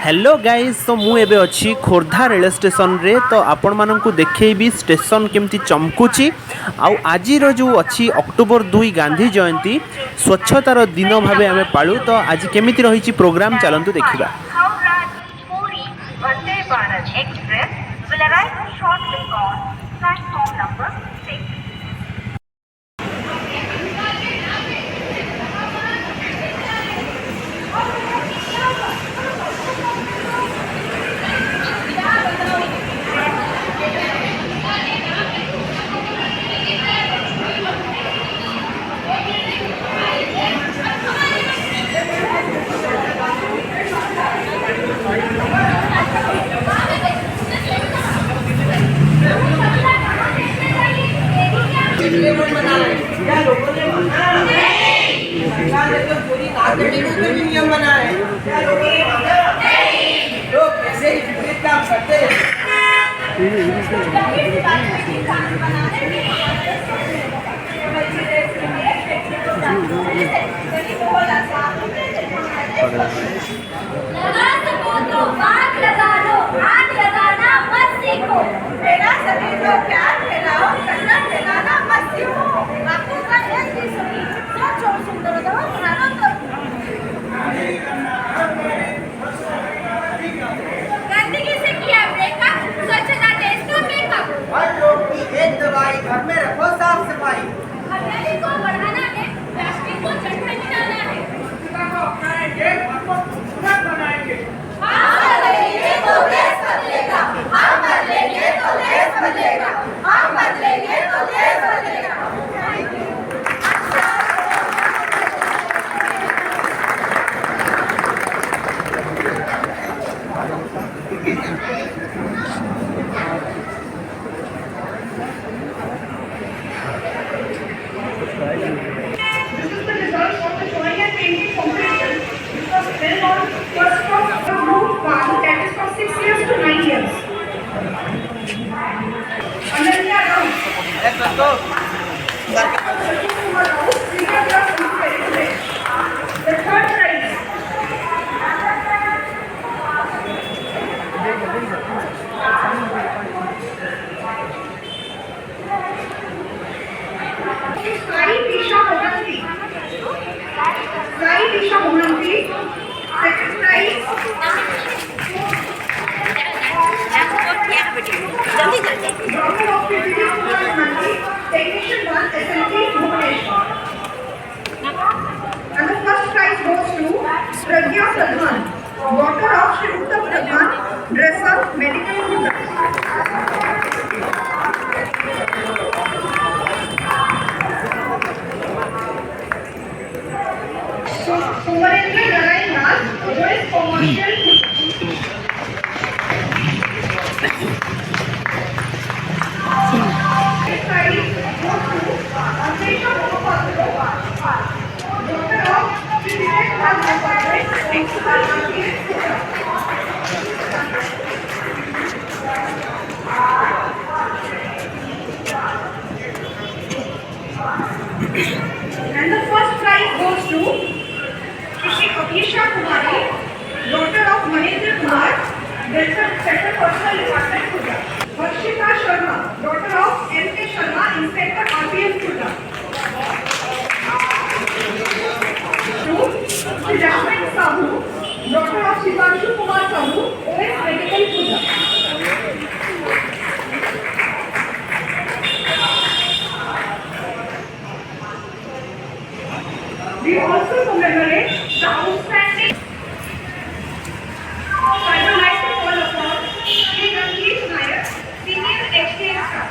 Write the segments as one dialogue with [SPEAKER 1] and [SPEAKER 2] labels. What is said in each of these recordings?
[SPEAKER 1] Hello guys, तो मु एबे अच्छी खोर्धा रेल स्टेशन रे। तो आपण मानकु देखैबी स्टेशन केमती चमकुची। आउ आज जो अच्छी अक्टोबर 2 गांधी जयंती स्वच्छतार दिन भावे आमे पालू। तो आज केमिति रही प्रोग्राम चलंतु देखिबा।
[SPEAKER 2] नियम बना है लोग कैसे काम करते हैं। घर में रखो साफ सफाई। हरियाली को बढ़ाना है, प्लास्टिक को चटनी मिटाना है। को अपनाएंगे, को खूबसूरत बनाएंगे। हम बदलेंगे तो देश बदलेगा। हम बदलेंगे तो देश बदलेगा। हम बदलेंगे तो देश बदलेगा। And the first prize goes to daughter of Mahendra Kumar, Center Personal Department, Kuta. Harshita Sharma, daughter of M.K. Sharma, Inspector RPF, Kuta. Jasmine Sahu, daughter of Shivanshu Kumar Sahu, OS Medical, Kuta. We also commemorate the outstanding. I would like to call upon Sri Ranjit Nayak, Senior HTS staff.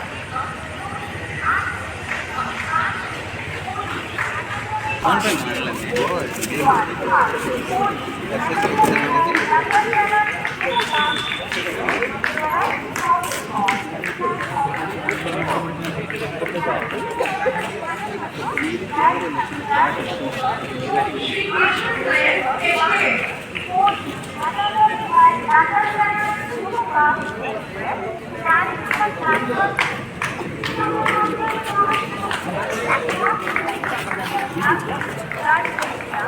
[SPEAKER 2] राजनीतिया